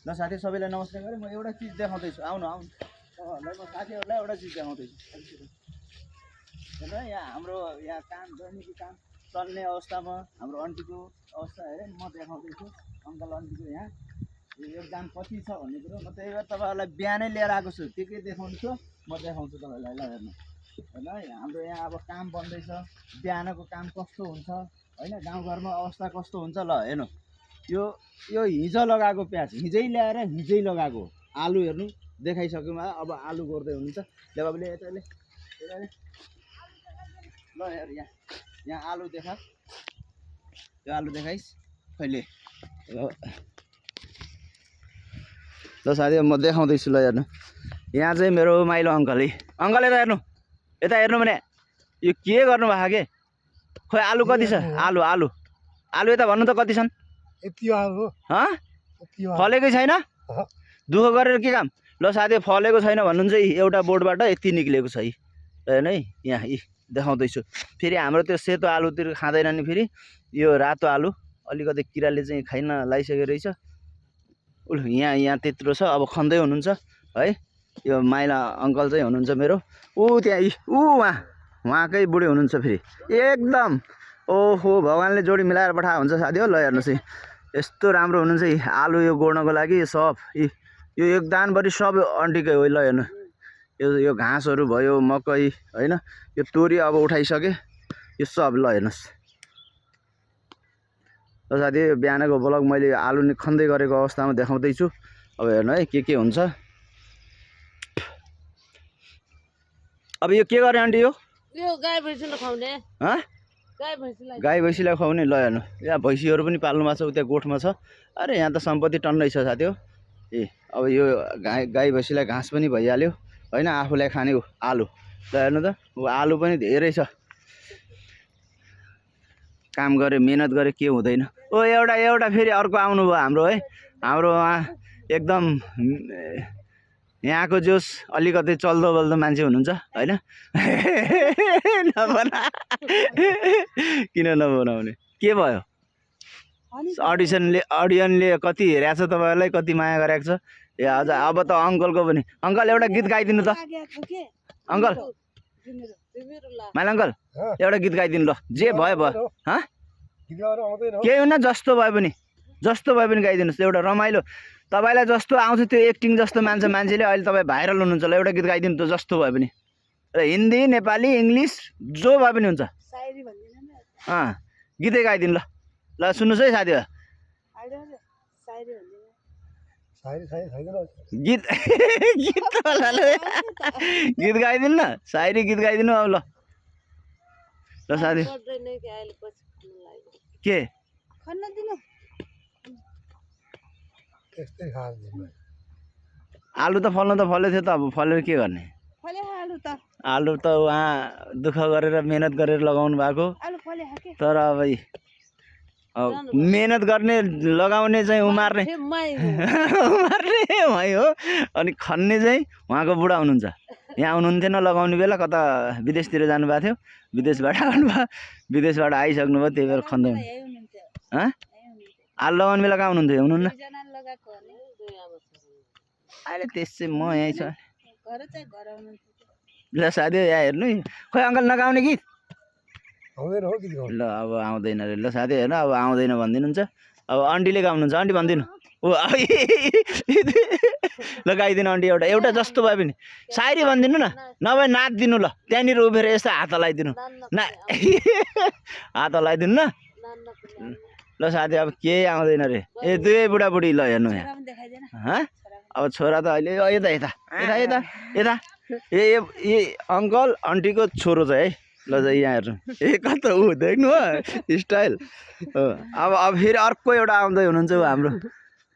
ल साथी सबैलाई नमस्कार गरेँ। म एउटा चिज देखाउँदैछु, आउनु आउनु तपाईँहरूलाई। म साथीहरूलाई एउटा चिज देखाउँदैछु। हेर्नु है, यहाँ हाम्रो यहाँ काम दैनिकी काम चल्ने अवस्थामा हाम्रो आन्टीको अवस्था हेरेँ म देखाउँदैछु। अङ्कल आन्टीको यहाँ योगदान कति छ भन्ने कुरो म त्यही भएर तपाईँहरूलाई बिहानै लिएर आएको छु। के देखाउनु छ म देखाउँछु तपाईँहरूलाई। ल हेर्नु होइन है, हाम्रो यहाँ अब काम बन्दैछ। बिहानको काम कस्तो हुन्छ होइन, गाउँघरमा अवस्था कस्तो हुन्छ। ल हेर्नु, यो हिजो लगाएको प्याज, हिजै ल्याएर हिजै लगाएको आलु हेर्नु देखाइसक्यौँ। अब आलु गोड्दै हुनुहुन्छ। ले बाबुले यताले ल हेर, यहाँ आलु देखा, यो आलु देखाइस् कहिले। ल साथी म देखाउँदैछु। ल हेर्नु, यहाँ चाहिँ मेरो माइलो अङ्कल है। अङ्कल यता हेर्नु, यता हेर्नु भने यो के गर्नु भएको के? खोइ आलु कति छ? आलु आलु आलु यता भन्नु त कति छन्? यति आलु फलेकै छैन, दुःख गरेर के काम? ल साथी फलेको छैन भन्नुहुन्छ। एउटा बोर्डबाट यति निक्लेको छ हेर्नु है। यहाँ देखाउँदैछु। फेरि हाम्रो त्यो सेतो आलुतिर खाँदैन नि, फेरि यो रातो आलु अलिकति किराले चाहिँ खाइन लागिसकेको रहेछ। यहाँ त्यत्रो छ। अब खन्दै हुनुहुन्छ है। यो माइला अङ्कल चाहिँ हुनुहुन्छ मेरो। त्यहाँ उहाँकै बुढी हुनुहुन्छ फेरि एकदम। ओहो भगवान्ले जोडी मिलाएर पठाएको हुन्छ साथी हो। ल हेर्नुहोस् है, यस्तो राम्रो हुनुहुन्छ आलु यो गोड्नको लागि। सब यो योगदानभरि सब आन्टीकै हो। ल हेर्नु, यो घाँसहरू भयो, मकै होइन, यो तोरी अब उठाइसके यो सब। ल हेर्नुहोस् ल साथी, बिहानको ब्लग मैले आलु खन्दै गरेको अवस्थामा देखाउँदैछु। अब हेर्नु है के हुन्छ। अब यो के गर्ने आन्टी? यो गाई भैँसीलाई खुवाउने। गाई भैँसीलाई खुवाउने। ल हेर्नु, यहाँ भैँसीहरू पनि पाल्नु भएको छ, उता गोठमा छ। अरे यहाँ त सम्पत्ति टन्नै छ साथी हो। अब यो गाई भैँसीलाई घाँस पनि भइहाल्यो होइन, आफूलाई खाने आलु। ल हेर्नु त, आलु पनि धेरै छ। काम गरे, मेहनत गरे, के हुँदैन। एउटा फेरि अर्को आउनुभयो हाम्रो है। हाम्रो उहाँ एकदम यहाँको जोस अलिकति चल्दो बल्दो मान्छे हुनुहुन्छ होइन। किन नबनाउने, के भयो? अडियनले कति हेरेको छ तपाईँहरूलाई, कति माया गरेको छ। अझ अब त अङ्कलको पनि। अङ्कल एउटा गीत गाइदिनु त। अङ्कल माइला अङ्कल एउटा गीत गाइदिनु। ल जे भयो केही हुन्न, जस्तो भए पनि गाइदिनुहोस्। एउटा रमाइलो तपाईँलाई जस्तो आउँछ त्यो एक्टिङ जस्तो मान्छेले अहिले तपाईँ भाइरल हुनुहुन्छ। ल एउटा गीत गाइदिनु त, जस्तो भए पनि। र हिन्दी नेपाली इङ्ग्लिस जो भए पनि हुन्छ। गीतै गाइदिनु। ल सुन्नुहोस् है साथी। गीत गाइदिनु न, सायरी गीत गाइदिनु। अब ल साथी के आलु त फल्नु त फल्यो थियो त। अब फलेर के गर्ने? आलु त उहाँ दुःख गरेर मेहनत गरेर लगाउनु भएको। तर अब मेहनत गर्ने लगाउने चाहिँ उमार्ने उहाँ हो। अनि खन्ने चाहिँ उहाँको बुढा हुनुहुन्छ। यहाँ हुनुहुन्थेन लगाउने बेला, कता विदेशतिर जानुभएको थियो। विदेशबाट आउनुभयो, विदेशबाट आइसक्नु भयो, त्यही भएर खन्दै। आलु लगाउने बेला कहाँ हुनुहुन्थ्यो? हुनुहुन्न अहिले त्यसै। म यहीँ छ। ल साथी यहाँ हेर्नु, खोइ अङ्कल नगाउने गीत। ल अब आउँदैन अरे। ल साथी हेर्नु, अब आउँदैन भनिदिनुहुन्छ। अब आन्टीले गाउनुहुन्छ। आन्टी भनिदिनु। ल गाइदिनु आन्टी। एउटा जस्तो भए पनि सायरी भनिदिनु न, नभए नाचिदिनु। ल त्यहाँनिर उभिएर यस्तो हात हल्लाइदिनु हात हल्लाइदिनु न। ल साथी अब केही आउँदैन रे। दुवै बुढाबुढी। ल हेर्नु यहाँ अब छोरा त अहिले यता यता यता यता यता अङ्कल आन्टीको छोरो चाहिँ है। ल चाहिँ यहाँ हेर्नु, कत्रो देख्नु हो स्टाइल। अब फेरि अर्को एउटा आउँदै हुनुहुन्छ हाम्रो।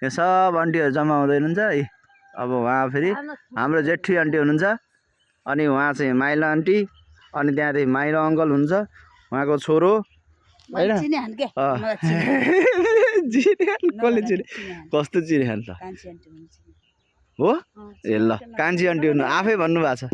यो सब आन्टीहरू जम्मा आउँदै हुनुहुन्छ है। अब उहाँ फेरि हाम्रो जेठी आन्टी हुनुहुन्छ। अनि उहाँ चाहिँ माइला आन्टी। अनि त्यहाँदेखि माइला अङ्कल हुन्छ, उहाँको छोरो होइन। कसले चिने? कस्तो चिने त हो? ए ल कान्छी आन्टी हुनु आफै भन्नुभएको छ।